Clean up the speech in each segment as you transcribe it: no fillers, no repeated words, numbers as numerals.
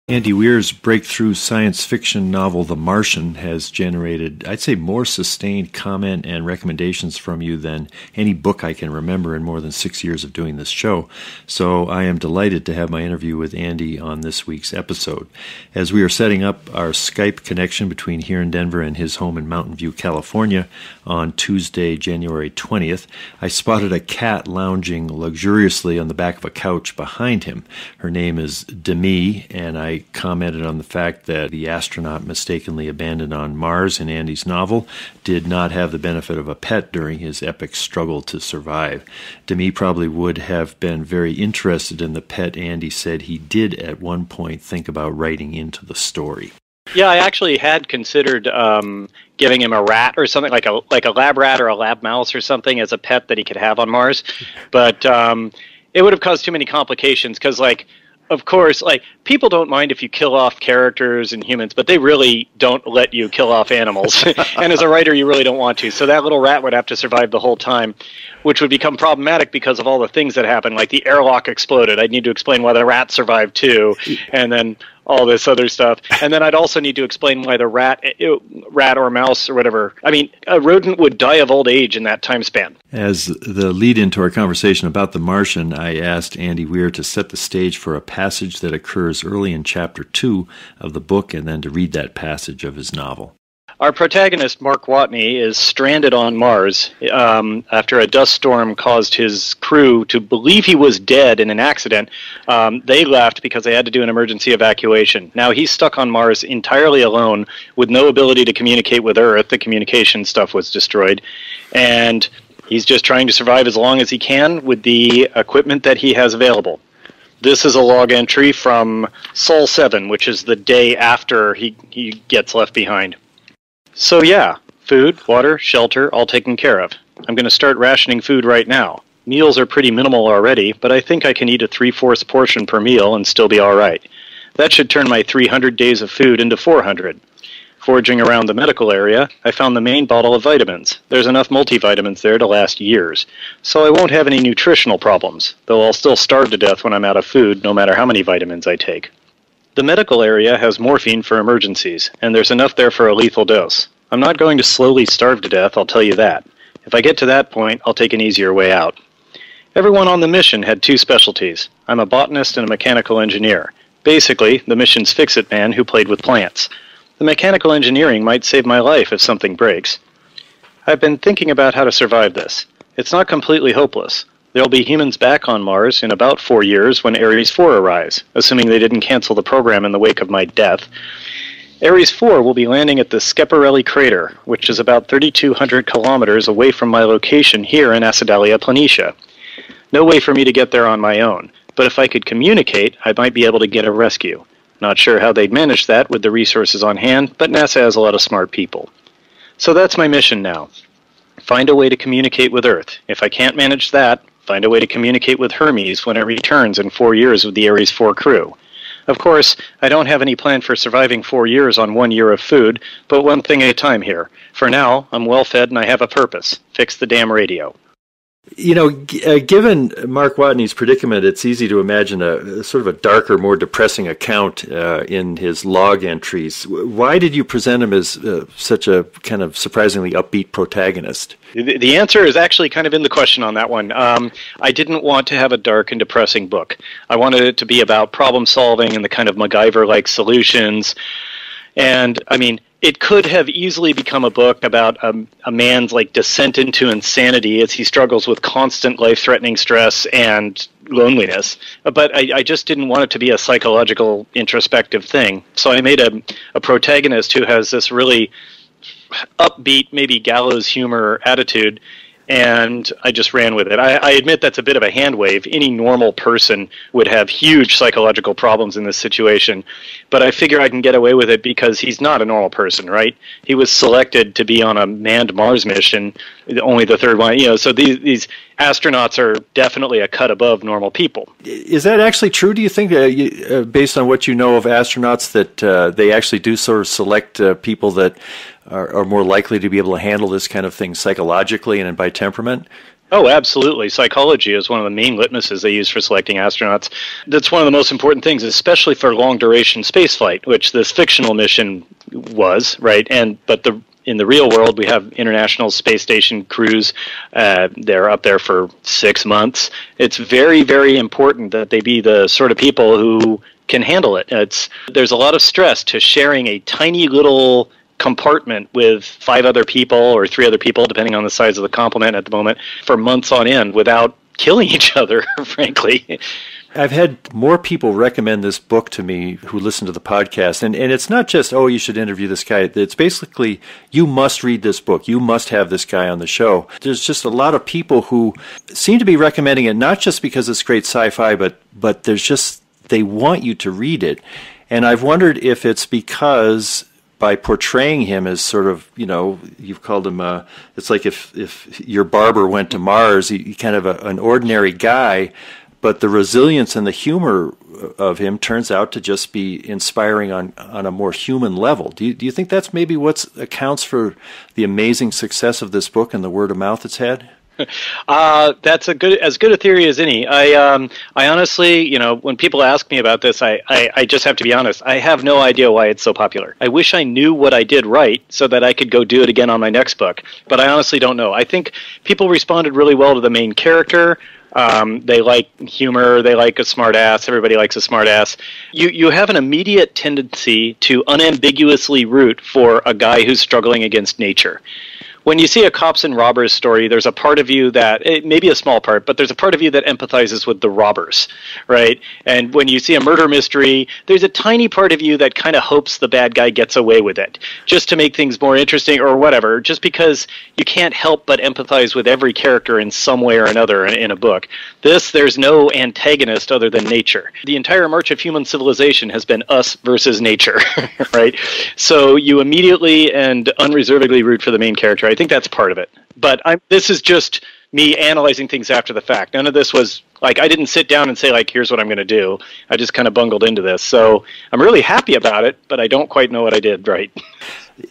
Andy Weir's breakthrough science fiction novel, The Martian, has generated, I'd say, more sustained comment and recommendations from you than any book I can remember in more than 6 years of doing this show. So I am delighted to have my interview with Andy on this week's episode. As we are setting up our Skype connection between here in Denver and his home in Mountain View, California, on Tuesday, January 20th, I spotted a cat lounging luxuriously on the back of a couch behind him. Her name is Demi, and I commented on the fact that the astronaut mistakenly abandoned on Mars in Andy's novel did not have the benefit of a pet during his epic struggle to survive. Demi probably would have been very interested in the pet Andy said he did at one point think about writing into the story. Yeah, I actually had considered giving him a rat or something, like a lab rat or a lab mouse or something as a pet that he could have on Mars, but it would have caused too many complications because, of course, people don't mind if you kill off characters and humans, but they really don't let you kill off animals. And as a writer, you really don't want to. So that little rat would have to survive the whole time, which would become problematic because of all the things that happened. Like the airlock exploded. I'd need to explain why the rat survived too, and then all this other stuff. And then I'd also need to explain why the rat or mouse or whatever, a rodent would die of old age in that time span. As the lead into our conversation about The Martian, I asked Andy Weir to set the stage for a passage that occurs early in Chapter 2 of the book and then to read that passage of his novel. Our protagonist, Mark Watney, is stranded on Mars after a dust storm caused his crew to believe he was dead in an accident. They left because they had to do an emergency evacuation. Now he's stuck on Mars entirely alone with no ability to communicate with Earth. The communication stuff was destroyed. And he's just trying to survive as long as he can with the equipment that he has available. This is a log entry from Sol 7, which is the day after he gets left behind. So yeah, food, water, shelter, all taken care of. I'm going to start rationing food right now. Meals are pretty minimal already, but I think I can eat a 3/4 portion per meal and still be all right. That should turn my 300 days of food into 400. Foraging around the medical area, I found the main bottle of vitamins. There's enough multivitamins there to last years, so I won't have any nutritional problems, though I'll still starve to death when I'm out of food, no matter how many vitamins I take. The medical area has morphine for emergencies, and there's enough there for a lethal dose. I'm not going to slowly starve to death, I'll tell you that. If I get to that point, I'll take an easier way out. Everyone on the mission had two specialties. I'm a botanist and a mechanical engineer. Basically, the mission's fix-it man who played with plants. The mechanical engineering might save my life if something breaks. I've been thinking about how to survive this. It's not completely hopeless. There'll be humans back on Mars in about 4 years when Ares 4 arrives, assuming they didn't cancel the program in the wake of my death. Ares 4 will be landing at the Schiaparelli crater, which is about 3,200 kilometers away from my location here in Acidalia Planitia. No way for me to get there on my own, but if I could communicate, I might be able to get a rescue. Not sure how they'd manage that with the resources on hand, but NASA has a lot of smart people. So that's my mission now. Find a way to communicate with Earth. If I can't manage that, find a way to communicate with Hermes when it returns in 4 years with the Ares 4 crew. Of course, I don't have any plan for surviving 4 years on 1 year of food, but one thing at a time here. For now, I'm well fed and I have a purpose. Fix the damn radio. You know, given Mark Watney's predicament, it's easy to imagine a sort of a darker, more depressing account in his log entries. Why did you present him as such a kind of surprisingly upbeat protagonist? The answer is actually kind of in the question on that one. I didn't want to have a dark and depressing book. I wanted it to be about problem solving and the kind of MacGyver-like solutions. And, it could have easily become a book about a man's descent into insanity as he struggles with constant life-threatening stress and loneliness. But I just didn't want it to be a psychological, introspective thing. So I made a protagonist who has this really upbeat, maybe gallows humor attitude, and I just ran with it. I admit that's a bit of a hand wave. Any normal person would have huge psychological problems in this situation, but I figure I can get away with it because he's not a normal person, right? He was selected to be on a manned Mars mission, only the third one, so these astronauts are definitely a cut above normal people. Is that actually true, do you think, based on what you know of astronauts, that they actually do sort of select people that are more likely to be able to handle this kind of thing psychologically and by temperament? Oh, absolutely. Psychology is one of the main litmuses they use for selecting astronauts. That's one of the most important things, especially for long-duration spaceflight, which this fictional mission was, right? In the real world, we have International Space Station crews. They're up there for 6 months. It's very, very important that they be the sort of people who can handle it. There's a lot of stress to sharing a tiny little compartment with 5 other people or 3 other people, depending on the size of the complement at the moment, for months on end without killing each other, frankly. I've had more people recommend this book to me who listen to the podcast, and it's not just, oh, you should interview this guy. It's basically, you must read this book. You must have this guy on the show. There's just a lot of people who seem to be recommending it, not just because it's great sci-fi, but there's just, they want you to read it. And I've wondered if it's because by portraying him as sort of, you've called him, it's like if your barber went to Mars, he kind of an ordinary guy, but the resilience and the humor of him turns out to just be inspiring on a more human level. Do you think that's maybe what accounts for the amazing success of this book and the word of mouth it's had? That's as good a theory as any. I honestly, when people ask me about this, I just have to be honest. I have no idea why it's so popular. I wish I knew what I did right so that I could go do it again on my next book, but I honestly don't know. I think people responded really well to the main character. They like humor. They like a smart ass. Everybody likes a smart ass. You have an immediate tendency to unambiguously root for a guy who's struggling against nature. When you see a cops and robbers story, there's a part of you that, maybe a small part, but there's a part of you that empathizes with the robbers, right? And when you see a murder mystery, there's a tiny part of you that kind of hopes the bad guy gets away with it, just to make things more interesting or whatever, just because you can't help but empathize with every character in some way or another in a book. There's no antagonist other than nature. The entire march of human civilization has been us versus nature, right? So you immediately and unreservedly root for the main character. I think that's part of it. But this is just me analyzing things after the fact. None of this was, I didn't sit down and say, here's what I'm going to do. I just kind of bungled into this. So I'm really happy about it, but I don't quite know what I did right.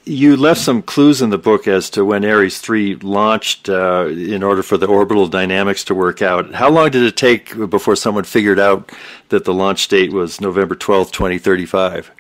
You left some clues in the book as to when Ares 3 launched in order for the orbital dynamics to work out. How long did it take before someone figured out that the launch date was November 12th, 2035?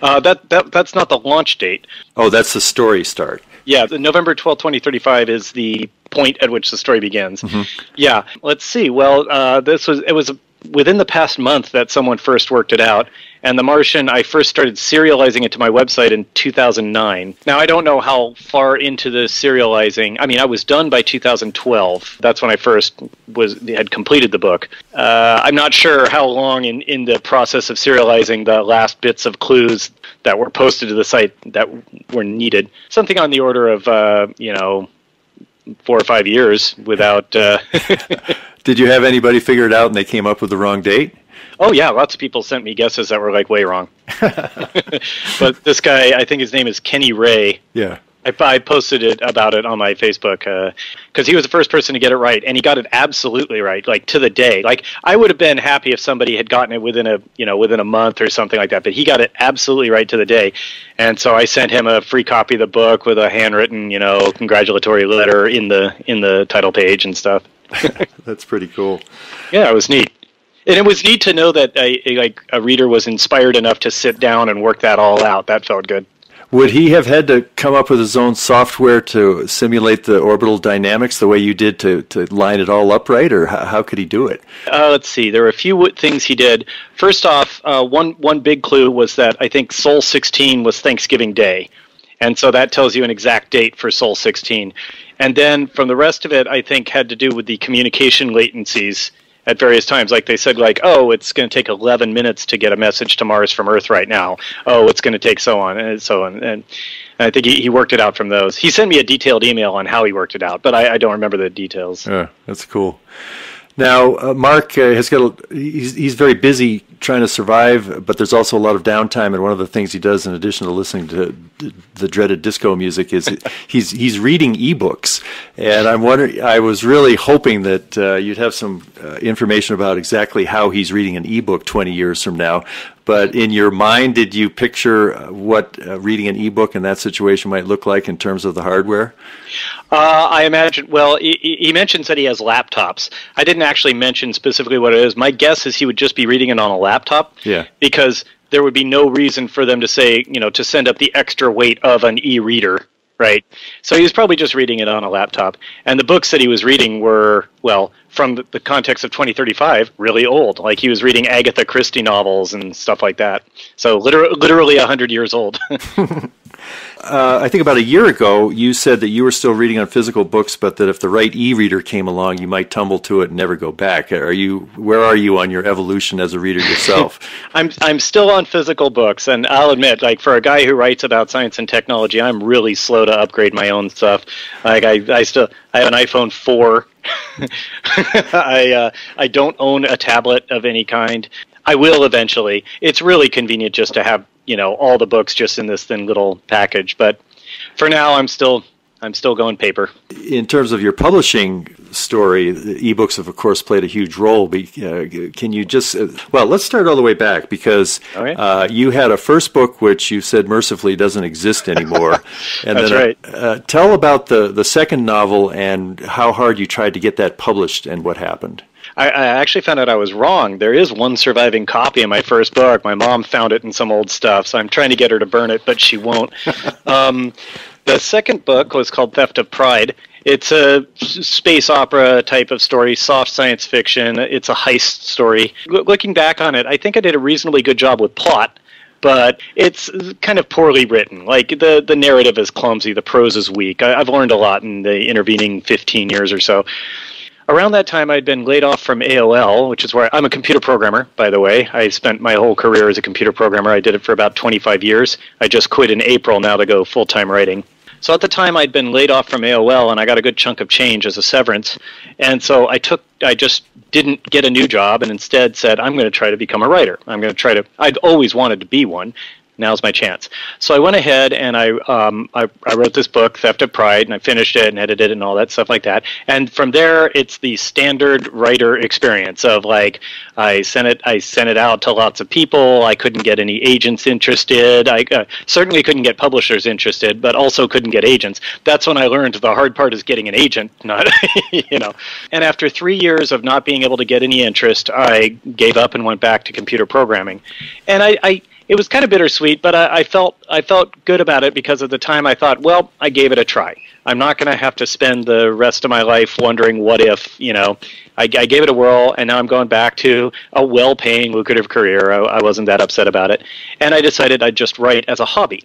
That's not the launch date. Oh, that's the story start. Yeah, the November 12th, 2035 is the point at which the story begins. Mm-hmm. Yeah, let's see. Well, it was within the past month that someone first worked it out. And The Martian, I first started serializing it to my website in 2009. Now, I don't know how far into the serializing. I mean, I was done by 2012. That's when I first had completed the book. I'm not sure how long in the process of serializing the last bits of clues that were posted to the site that were needed. Something on the order of, 4 or 5 years without... Did you have anybody figure it out and they came up with the wrong date? Oh, yeah. Lots of people sent me guesses that were, way wrong. But this guy, I think his name is Kenny Ray. Yeah. I posted about it on my Facebook because he was the first person to get it right, and he got it absolutely right, to the day. I would have been happy if somebody had gotten it within a month or something like that, but he got it absolutely right to the day. And so I sent him a free copy of the book with a handwritten, congratulatory letter in the title page and stuff. That's pretty cool. Yeah, it was neat. And it was neat to know that a reader was inspired enough to sit down and work that all out. That felt good. Would he have had to come up with his own software to simulate the orbital dynamics the way you did to line it all up right, or how could he do it? Let's see. There were a few things he did. First off, one big clue was that I think Sol 16 was Thanksgiving Day. And so that tells you an exact date for Sol 16. And then from the rest of it, I think had to do with the communication latencies at various times. They said, it's going to take 11 minutes to get a message to Mars from Earth right now. Oh, it's going to take so on and so on. And I think he worked it out from those. He sent me a detailed email on how he worked it out, but I don't remember the details. Yeah, that's cool. Now, Mark he's very busy trying to survive, but there's also a lot of downtime, and one of the things he does in addition to listening to the dreaded disco music is he's reading ebooks. And I was really hoping that you'd have some information about exactly how he's reading an ebook 20 years from now. But in your mind, did you picture what reading an ebook in that situation might look like in terms of the hardware? I imagine, well, he mentions that he has laptops. I didn't actually mention specifically what it is. My guess is he would just be reading it on a laptop. Yeah. Because there would be no reason for them to say, to send up the extra weight of an e-reader, right? So he was probably just reading it on a laptop. And the books that he was reading were, well, from the context of 2035, really old. Like he was reading Agatha Christie novels and stuff like that. So literally 100 years old. I think about a year ago, you said that you were still reading on physical books, but that if the right e-reader came along, you might tumble to it and never go back. Where are you on your evolution as a reader yourself? I'm still on physical books, and I'll admit, like for a guy who writes about science and technology, I'm really slow to upgrade my own stuff. Like I have an iPhone 4. I don't own a tablet of any kind. I will eventually. It's really convenient just to have, all the books just in this thin little package. But for now, I'm still going paper. In terms of your publishing story, the ebooks have, of course, played a huge role. Can you just, let's start all the way back, because you had a first book which you said mercifully doesn't exist anymore. And That's then, right. Tell about the second novel and how hard you tried to get that published and what happened. I actually found out I was wrong. There is one surviving copy of my first book. My mom found it in some old stuff, so I'm trying to get her to burn it, but she won't. The second book was called Theft of Pride. It's a space opera type of story, soft science fiction. It's a heist story. Looking back on it, I think I did a reasonably good job with plot, but it's kind of poorly written. Like, the narrative is clumsy, the prose is weak. I've learned a lot in the intervening 15 years or so. Around that time, I'd been laid off from AOL, which is where I'm a computer programmer, by the way. I spent my whole career as a computer programmer. I did it for about 25 years. I just quit in April now to go full-time writing. So at the time, I'd been laid off from AOL, and I got a good chunk of change as a severance. And so I just didn't get a new job, and instead said, I'm going to try to become a writer. I'd always wanted to be one. Now's my chance. So I went ahead and I wrote this book, Theft of Pride, and I finished it and edited it and all that stuff like that. And from there, it's the standard writer experience of like I sent it out to lots of people. I couldn't get any agents interested. I certainly couldn't get publishers interested, but also couldn't get agents. That's when I learned the hard part is getting an agent, not And after 3 years of not being able to get any interest, I gave up and went back to computer programming. And it was kind of bittersweet, but I felt good about it because at the time I thought, well, I gave it a try. I'm not going to have to spend the rest of my life wondering what if, I gave it a whirl, and now I'm going back to a well-paying, lucrative career. I wasn't that upset about it. And I decided I'd just write as a hobby.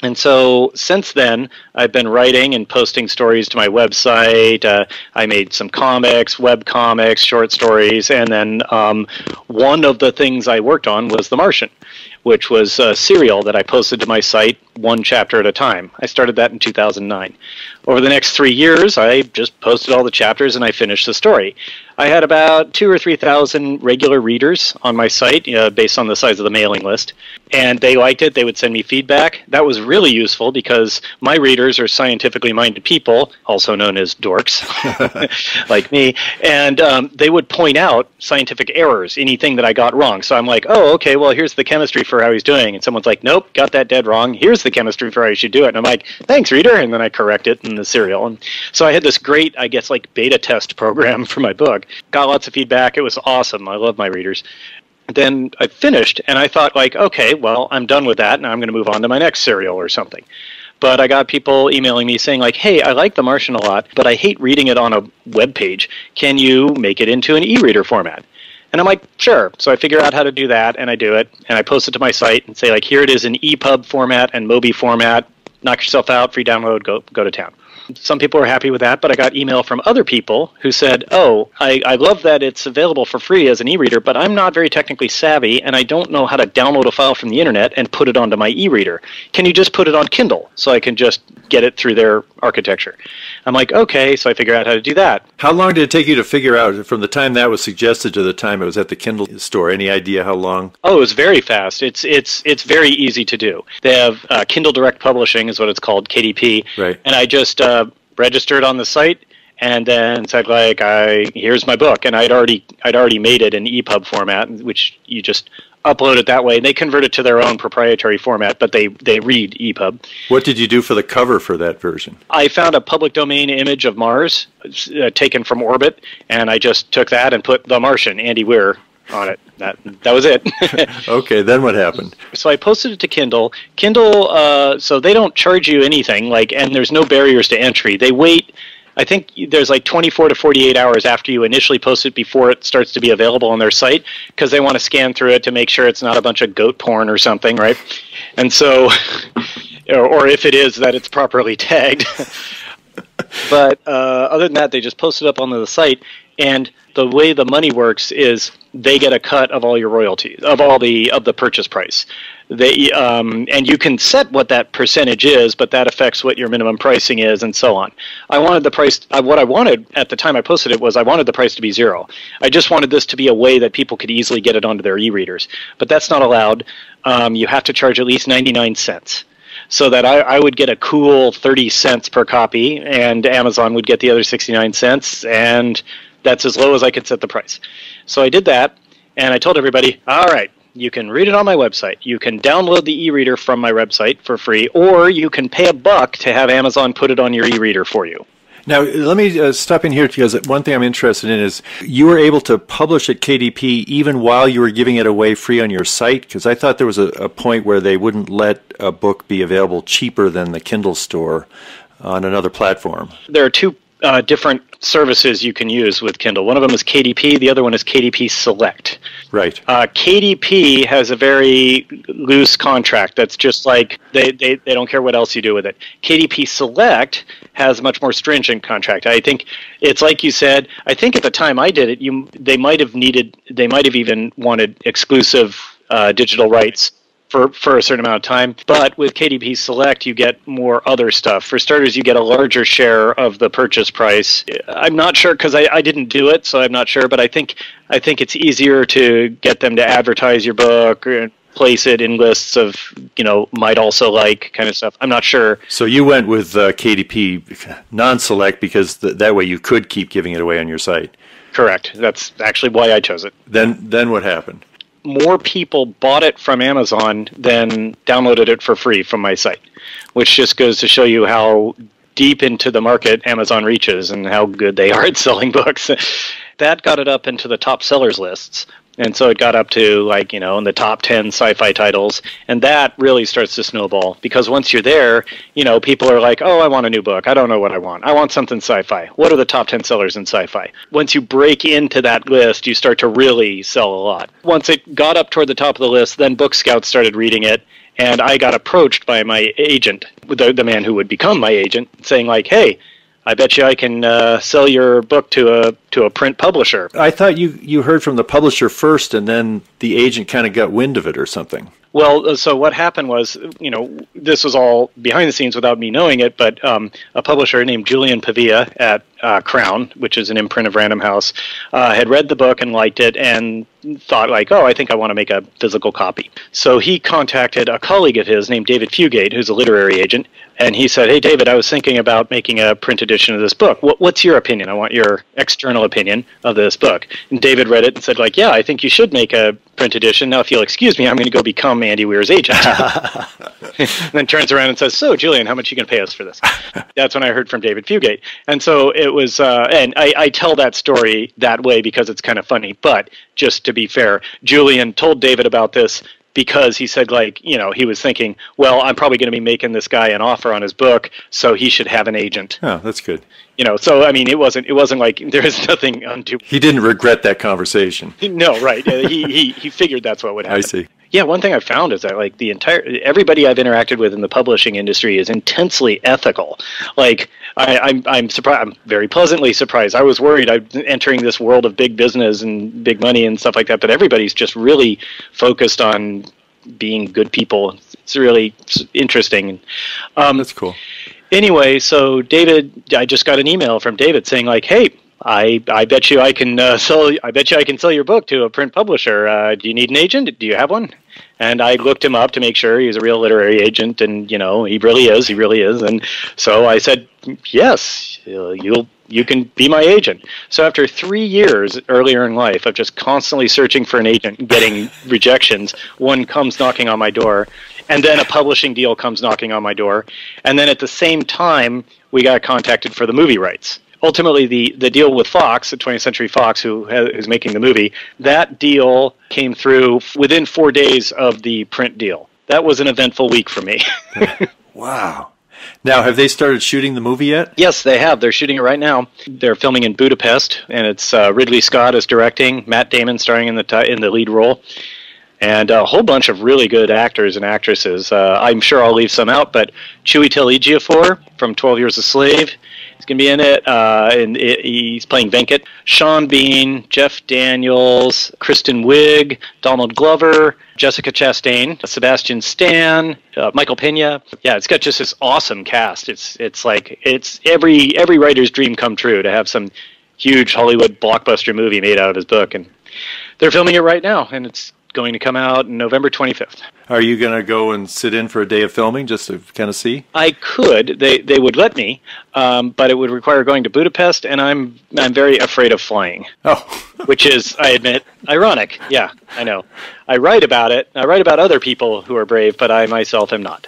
And so since then, I've been writing and posting stories to my website. I made some comics, web comics, short stories, and then one of the things I worked on was The Martian, which was a serial that I posted to my site one chapter at a time. I started that in 2009. Over the next 3 years, I just posted all the chapters and I finished the story. I had about 2,000 or 3,000 regular readers on my site, based on the size of the mailing list, and they liked it. They would send me feedback. That was really useful because my readers are scientifically minded people, also known as dorks, like me, and they would point out scientific errors, anything that I got wrong. So I'm like, oh, okay, well, here's the chemistry for how he's doing, and someone's like, nope, got that dead wrong. Here's the chemistry for how you should do it. And I'm like, thanks, reader, and then I correct it in the serial. And so I had this great, I guess, like beta test program for my book. Got lots of feedback. It was awesome. I love my readers. Then I finished, and I thought, like, okay, well, I'm done with that, and I'm going to move on to my next serial or something. But I got people emailing me saying, like, hey, I like The Martian a lot, but I hate reading it on a web page. Can you make it into an e-reader format? And I'm like, sure. So I figure out how to do that, and I do it, and I post it to my site and say, like, here it is in EPUB format and Mobi format. Knock yourself out, free download, go to town. Some people were happy with that, but I got email from other people who said, oh, I love that it's available for free as an e-reader, but I'm not very technically savvy, and I don't know how to download a file from the internet and put it onto my e-reader. Can you just put it on Kindle so I can just get it through their architecture? I'm like, okay, so I figure out how to do that. How long did it take you to figure out, from the time that was suggested to the time it was at the Kindle store? Any idea how long? Oh, it was very fast. It's very easy to do. They have Kindle Direct Publishing is what it's called, KDP. Right. And I just registered on the site and then said, like, here's my book. And I'd already made it in EPUB format, which you just upload it that way. They convert it to their own proprietary format, but they read EPUB. What did you do for the cover for that version? I found a public domain image of Mars taken from orbit, and I just took that and put The Martian, Andy Weir, on it. That was it. Okay, then what happened? So I posted it to Kindle. Kindle, so they don't charge you anything, and there's no barriers to entry. They wait. I think there's like 24 to 48 hours after you initially post it before it starts to be available on their site, because they want to scan through it to make sure it's not a bunch of goat porn or something, right? And so, or if it is, that it's properly tagged. But other than that, they just post it up onto the site, and the way the money works is they get a cut of all your royalties, of the purchase price. They and you can set what that percentage is, but that affects what your minimum pricing is, and so on. I wanted the price. What I wanted at the time I posted it was I wanted the price to be zero. I just wanted this to be a way that people could easily get it onto their e-readers, but that's not allowed. You have to charge at least 99 cents. So that I would get a cool 30 cents per copy, and Amazon would get the other 69 cents, and that's as low as I could set the price. So I did that, and I told everybody, all right, you can read it on my website. You can download the e-reader from my website for free, or you can pay $1 to have Amazon put it on your e-reader for you. Now, let me stop in here, because one thing I'm interested in is you were able to publish at KDP even while you were giving it away free on your site, because I thought there was a point where they wouldn't let a book be available cheaper than the Kindle store on another platform. There are two different services you can use with Kindle. One of them is KDP. The other one is KDP Select. Right. KDP has a very loose contract that's just like they don't care what else you do with it. KDP Select has a much more stringent contract. I think it's like you said. I think at the time I did it, they might have even wanted exclusive digital rights for a certain amount of time. But with KDP Select, you get more other stuff. For starters, you get a larger share of the purchase price. I'm not sure, because I didn't do it, so I'm not sure, but I think it's easier to get them to advertise your book or place it in lists of, might also like kind of stuff. I'm not sure. So you went with KDP non-select because that way you could keep giving it away on your site. Correct. That's actually why I chose it. Then what happened? More people bought it from Amazon than downloaded it for free from my site, which just goes to show you how deep into the market Amazon reaches and how good they are at selling books. That got it up into the top sellers lists. And so it got up to in the top 10 sci-fi titles. And that really starts to snowball, because once you're there, people are like, oh, I want a new book. I don't know what I want. I want something sci-fi. What are the top 10 sellers in sci-fi? Once you break into that list, you start to really sell a lot. Once it got up toward the top of the list, then Book Scouts started reading it. And I got approached by my agent, the man who would become my agent, saying hey, I bet you I can sell your book to a print publisher. I thought you heard from the publisher first, and then the agent kind of got wind of it or something. Well, so what happened was, this was all behind the scenes without me knowing it, but a publisher named Julian Pavia at Crown, which is an imprint of Random House, had read the book and liked it and thought I think I want to make a physical copy. So he contacted a colleague of his named David Fugate, who's a literary agent, and he said, hey, David, I was thinking about making a print edition of this book. What's your opinion? I want your external opinion of this book. And David read it and said, yeah, I think you should make a print edition. Now, if you'll excuse me, I'm going to go become Andy Weir's agent. And then turns around and says, so, Julian, how much are you going to pay us for this? That's when I heard from David Fugate. And so it was, and I tell that story that way because it's kind of funny. But just to be fair, Julian told David about this because he said, he was thinking, well, I'm probably going to be making this guy an offer on his book, so he should have an agent. Oh, that's good. So I mean, it wasn't like there is nothing undue. He didn't regret that conversation. No, right? He figured that's what would happen. I see. Yeah, one thing I've found is that like everybody I've interacted with in the publishing industry is intensely ethical. Like I'm surprised. I'm very pleasantly surprised. I was worried I'm entering this world of big business and big money and stuff like that, but everybody's just really focused on being good people. It's really interesting. That's cool. Anyway, so David, I just got an email from David saying like, "Hey, I bet you I can sell your book to a print publisher. Do you need an agent? Do you have one?" And I looked him up to make sure he's a real literary agent, and he really is. And so I said, "Yes, you can be my agent." So after 3 years earlier in life of just constantly searching for an agent and getting rejections, one comes knocking on my door, and then a publishing deal comes knocking on my door, and then at the same time we got contacted for the movie rights. Ultimately, the deal with Fox, the 20th Century Fox, who's making the movie, that deal came through within 4 days of the print deal. That was an eventful week for me. Wow. Now, have they started shooting the movie yet? Yes, they have. They're shooting it right now. They're filming in Budapest, and it's Ridley Scott is directing, Matt Damon starring in the lead role, and a whole bunch of really good actors and actresses. I'm sure I'll leave some out, but Chiwetel Ejiofor from 12 Years a Slave, he's going to be in it, and he's playing Venkat. Sean Bean, Jeff Daniels, Kristen Wiig, Donald Glover, Jessica Chastain, Sebastian Stan, Michael Pena. Yeah, it's got just this awesome cast. It's like it's every writer's dream come true to have some huge Hollywood blockbuster movie made out of his book, and they're filming it right now, and it's going to come out November 25th. Are you going to go and sit in for a day of filming just to kind of see? I could. They would let me, but it would require going to Budapest, and I'm very afraid of flying. Oh. Which is, I admit, ironic. Yeah, I know. I write about it. I write about other people who are brave, but I myself am not.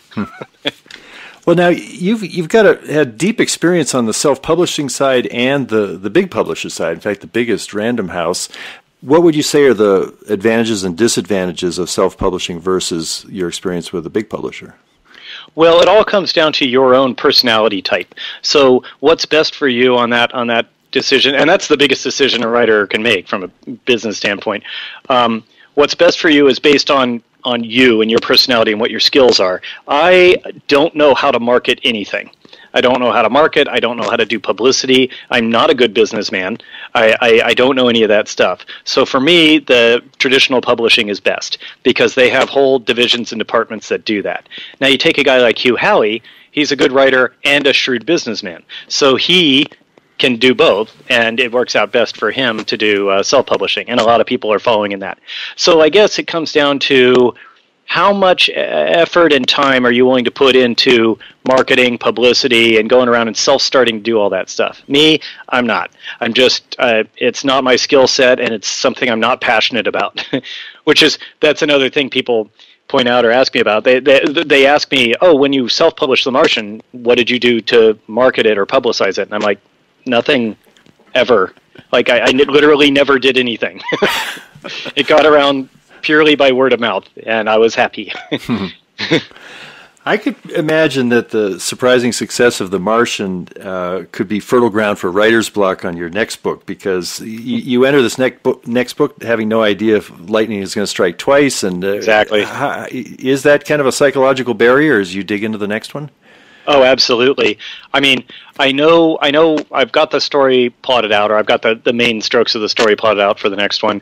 Well, now you've had deep experience on the self-publishing side and the big publisher side. In fact, the biggest, Random House. What would you say are the advantages and disadvantages of self-publishing versus your experience with a big publisher? Well, it all comes down to your own personality type. So what's best for you on that decision, and that's the biggest decision a writer can make from a business standpoint. What's best for you is based on you and your personality and what your skills are. I don't know how to market anything. I don't know how to market. I don't know how to do publicity. I'm not a good businessman. I don't know any of that stuff. So for me, the traditional publishing is best because they have whole divisions and departments that do that. Now you take a guy like Hugh Howey, he's a good writer and a shrewd businessman. So he can do both, and it works out best for him to do self-publishing, and a lot of people are following in that. So I guess it comes down to how much effort and time are you willing to put into marketing, publicity, and going around and self-starting to do all that stuff? Me, I'm not. I'm just, it's not my skill set, and it's something I'm not passionate about, that's another thing people point out or ask me about. They ask me, oh, when you self-published The Martian, what did you do to market it or publicize it? And I'm like, nothing ever. Like, I literally never did anything. It got around purely by word of mouth, and I was happy. I could imagine that the surprising success of The Martian could be fertile ground for writer's block on your next book, because you enter this next book having no idea if lightning is going to strike twice. And exactly. Is that kind of a psychological barrier as you dig into the next one? Oh, absolutely. I mean, I know I've got the story plotted out, or I've got the main strokes of the story plotted out for the next one.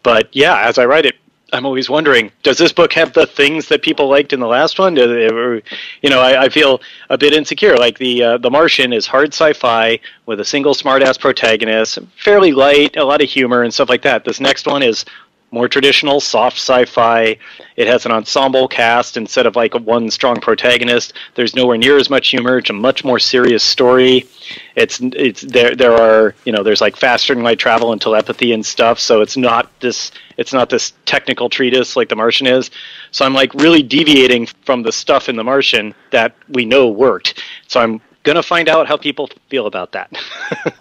But yeah, as I write it, I'm always wondering, does this book have the things that people liked in the last one? I feel a bit insecure. Like the Martian is hard sci-fi with a single smart-ass protagonist, fairly light, a lot of humor and stuff like that. This next one is more traditional, soft sci-fi. It has an ensemble cast instead of like one strong protagonist. There's nowhere near as much humor. It's a much more serious story. There are there's like faster than light travel and telepathy and stuff. So it's not this technical treatise like The Martian is. So I'm like really deviating from the stuff in The Martian that we know worked. So I'm gonna find out how people feel about that.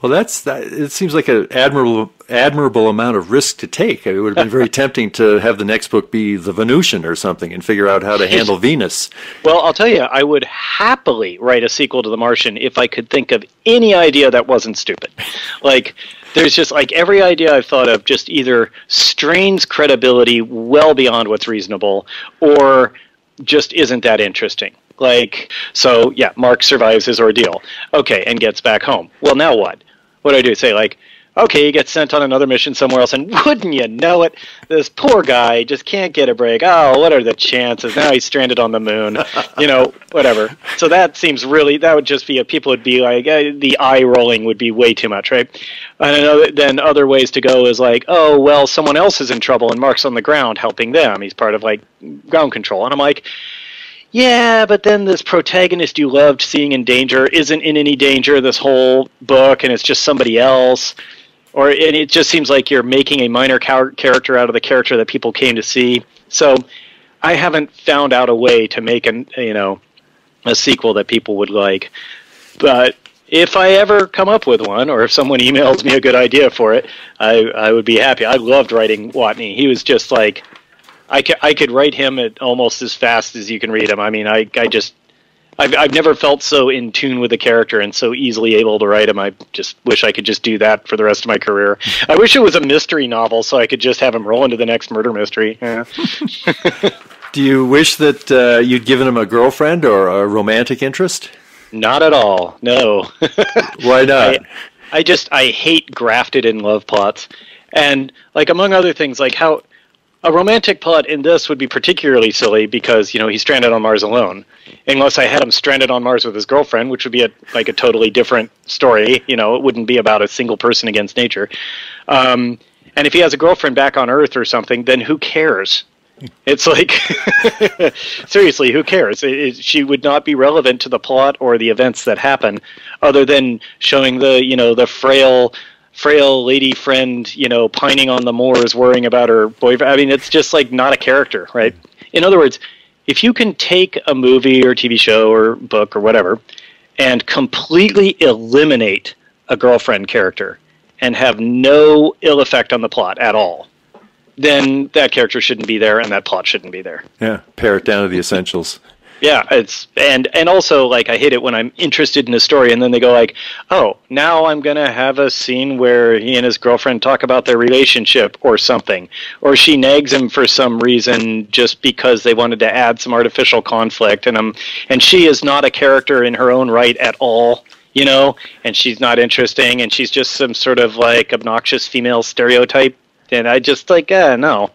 Well, it seems like an admirable amount of risk to take. It would have been very tempting to have the next book be the Venusian or something and figure out how to handle Venus. Well, I'll tell you, I would happily write a sequel to The Martian if I could think of any idea that wasn't stupid. Like, there's just, like, every idea I've thought of just either strains credibility well beyond what's reasonable or just isn't that interesting. Like, so, yeah, Mark survives his ordeal. Okay, and gets back home. Well, now what? What do I do? Say, like, okay, he gets sent on another mission somewhere else, and wouldn't you know it, this poor guy just can't get a break. Oh, what are the chances? Now he's stranded on the moon. You know, whatever. So that seems really, that would just be, people would be like, the eye rolling would be way too much, right? And then other ways to go is like, oh, well, someone else is in trouble, and Mark's on the ground helping them. He's part of, like, ground control. And I'm like, yeah, but then this protagonist you loved seeing in danger isn't in any danger this whole book, and it's just somebody else. And it just seems like you're making a minor character out of the character that people came to see. So I haven't found out a way to make a sequel that people would like. But if I ever come up with one, or if someone emails me a good idea for it, I would be happy. I loved writing Watney. He was just like, I could write him at almost as fast as you can read him. I mean, I've never felt so in tune with the character and so easily able to write him. I just wish I could just do that for the rest of my career. I wish it was a mystery novel so I could just have him roll into the next murder mystery. Yeah. Do you wish that you'd given him a girlfriend or a romantic interest? Not at all. No. Why not? I hate grafted in love plots. And, like, among other things, like how a romantic plot in this would be particularly silly because, he's stranded on Mars alone. Unless I had him stranded on Mars with his girlfriend, which would be a totally different story. It wouldn't be about a single person against nature. And if he has a girlfriend back on Earth or something, then who cares? It's like, seriously, who cares? She would not be relevant to the plot or the events that happen, other than showing the frail lady friend, pining on the moors, worrying about her boyfriend. I mean, it's just like not a character, right? In other words, if you can take a movie or TV show or book or whatever and completely eliminate a girlfriend character and have no ill effect on the plot at all, then that character shouldn't be there and that plot shouldn't be there. Yeah, pare it down to the essentials. Yeah, and also, like, I hate it when I'm interested in a story and then they go like, oh, now I'm going to have a scene where he and his girlfriend talk about their relationship or something. Or she nags him for some reason just because they wanted to add some artificial conflict. And she is not a character in her own right at all, and she's not interesting and she's just some sort of, like, obnoxious female stereotype. And I just, like, no.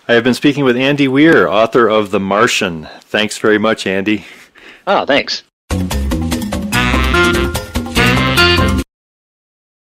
I have been speaking with Andy Weir, author of The Martian. Thanks very much, Andy. Oh, thanks.